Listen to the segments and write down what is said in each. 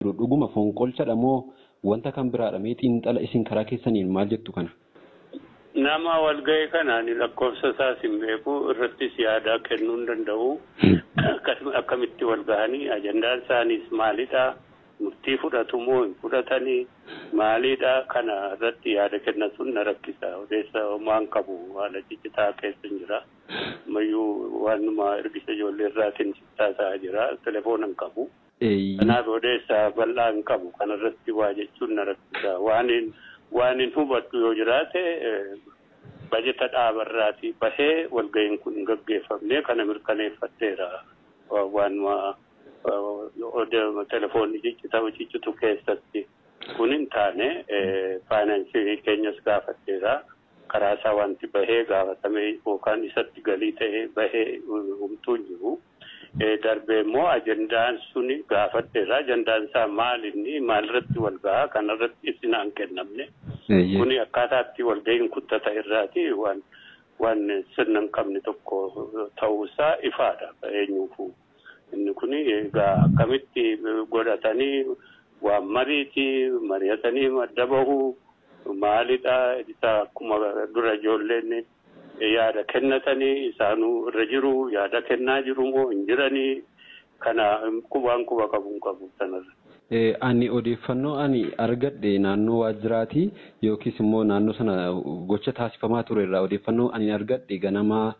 dhuguma fonqolchadha moo wanta kan biraadha mee xiinxala isin karaa keessaniin maal jettu kana? Nama walga'ii kanaan lakkoofsa isaas hin beeku irrattis yaada kennuu hin danda'u. Akkamitti walga'anii ajandaan isaaniis maalidha? Murtii fudhatu moo hin fudhatanii maalidha? Kana irratti yaada kennatuun na rakkisa. Odeessa homaan qabu haala ciccitaa keessa jira. Mayyuu waanuma ergisa ijoollee irraatiin cittaasaa jira. Telefoona hin qabu. Kanaaf odeessa bal'aa hin qabu. Kana irratti waa jechuun na rakkisa. Waan hin hubadhu yoo jiraate bajeta dhaabarraati bahee walga'iin kun gaggeeffamne kana mirkaneeffatteera. Waanuma telefoonni ciccitu keessatti kun hin taane faayinaansii keenyas gaafatteera. Karaa isaa wanti bahee gaafatame yookaan isatti galii ta'ee bahee humtuu jiru. Darbee immoo ajandaan suni gaafatteera. Ajandaan isaa maalirratti wal gahaa kanarratti ibsinaan kennamne. Kuni akkaataatti walga'iin kuttata irraati waan sirna hin qabne tokko ta'uusaa ifaadha eenyuufuu. Inni kuni egaa akkamitti godhatanii waan mari'atanii madda bahuu maalidha isa akkuma dura ijoolleen yaada kennatanii isaanuu irra jiru yaada kennaa jiru moo hin jiranii kana quba qabu sanarra. Ani odeeffannoo ani argadhe naannoo waajjiraatii yookiis immoo naannoo sana gocha taasifamaa ture irraa odeeffannoo ani argadhe ganama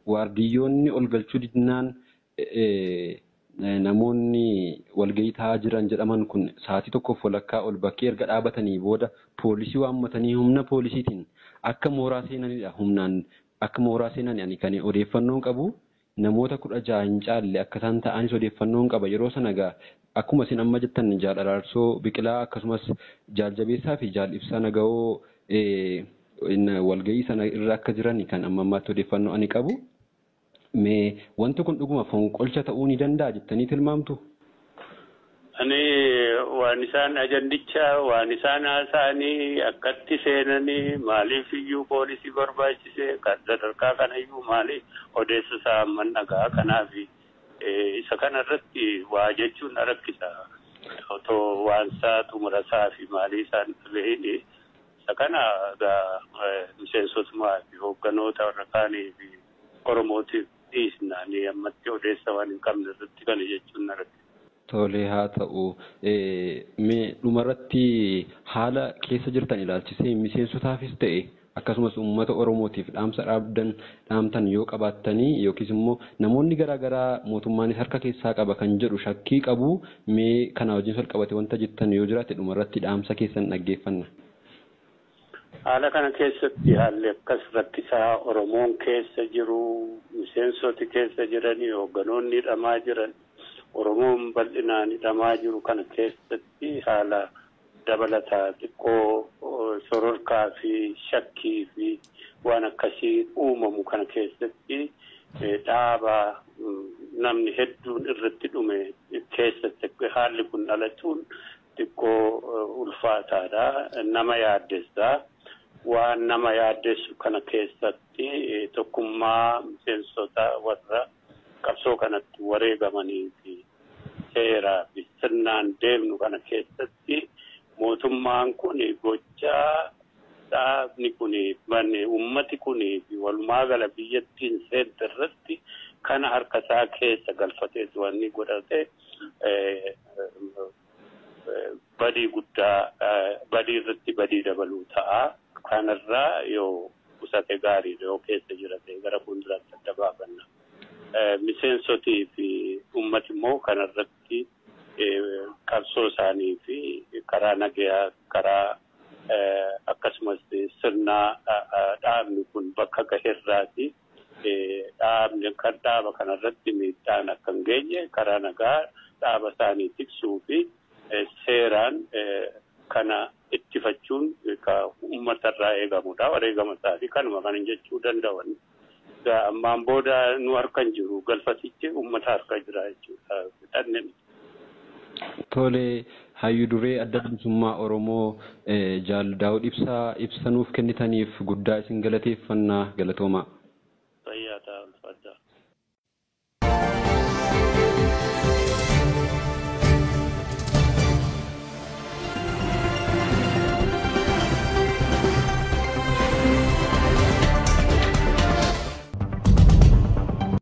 waardiyyoonni ol galchuu didnaan namoonni walga'ii taa'aa jiran jedhaman kun sa'aatii tokkoof walakkaa ol bakkee erga dhaabatanii booda poolisii waammatanii humna poolisiitiin akka mooraa seenanidha. Humnaan akka mooraa seenan ani kan odeeffannoon qabu namoota 16 hin caalle akka isaan ta'anis odeeffannoon qaba. Yeroo sana gaa akkuma isin amma jettan Jaal Araarsoo Biqilaa akkasumas Jaal Jabeessaa fi Jaal Ibsaa Nagahoo walga'ii sana irra akka jiran kan amma ammaatti odeeffannoo ani qabu. Mee wanti kun dhuguma fonqolcha ta'uu ni danda'a jettanii tilmaamtu? Ani waan isaan ajandicha waan isaan haasa'anii akkatti seenanii maaliif iyyuu poolisii barbaachise kan sadarkaa kanayyuu maaliif odeessa isaa amman dhagaa kanaaf isa kanarratti waa jechuun rakkisa. Otoo waan isaa xumurasaa fi maalii isaan beekne isa kana miseensotumaa fi hoogganoota warra kaanii fi Oromootiif dhiisnaanii ammatti odeessa waan hin qabne irratti kana jechuun rakkisa. Tolee haa ta'u mee dhumarratti haala keessa jirtan ilaalchisee miseensotaafis ta'e akkasumas uummata Oromootiif dhaamsa dhaamtan yoo qabaattanii yookiis immoo namoonni garaagaraa mootummaanis harka keessaa qaba kan jedhu shakkii qabu mee kana wajjin wal qabate wanta jettan yoo jiraate dhumarratti dhaamsa keessan dhaggeeffanna. Haala kana keessatti haalli akkas rakkisaa Oromoon keessa jiru miseensoti keessa jiranii hoogganoonni hidhamaa jiran Oromoon bal'inaan hidhamaa jiru kana keessatti haala dabalataa xiqqoo sororkaa fi shakkii fi waan akkasii uumamu kana keessatti dhaaba namni hedduun irratti dhume keessatti haalli kun dhalachuun xiqqoo ulfaataadha. Nama yaaddessaa. Waan nama yaaddessu kana keessatti tokkummaa miseensota warra qabsoo kanatti wareegamanii fi seeraa fi sirnaan deemnu kana keessatti mootummaan kun gochaa dhaabni kun ummati kun walumaa gala biyyattiin seente irratti kana harkasaa keessa galfatee wanni godhate badii guddaa badii irratti badii dabaluu ta'a. Kanarraa yoo qusate gaarii yoo keessa jirate gara fuulduraatti adda baafanna. Miseensotii fi ummati immoo kanarratti qabsoo isaanii fi karaa nagayaa karaa akkasumas sirnaa dhaabni kun bakka gaheerraati. Dhaabni kan dhaaba kanarratti miidhaan akka hin geenye karaa nagaa dhaaba isaanii tiksuu fi seeraan kana ittifachuun uummatarraa eegamudha. Wareegama isaa kanuma kan jechuu danda'an. Ammaan booda nu harka hin jiru galfatichi uummata harka jira jechuudha. Tole hayyuu duree adda bilisummaa Oromoo Jaal Daawud Ibsaa ibsanuuf kennitaniif guddaa isin galateeffannaa galatoomaa.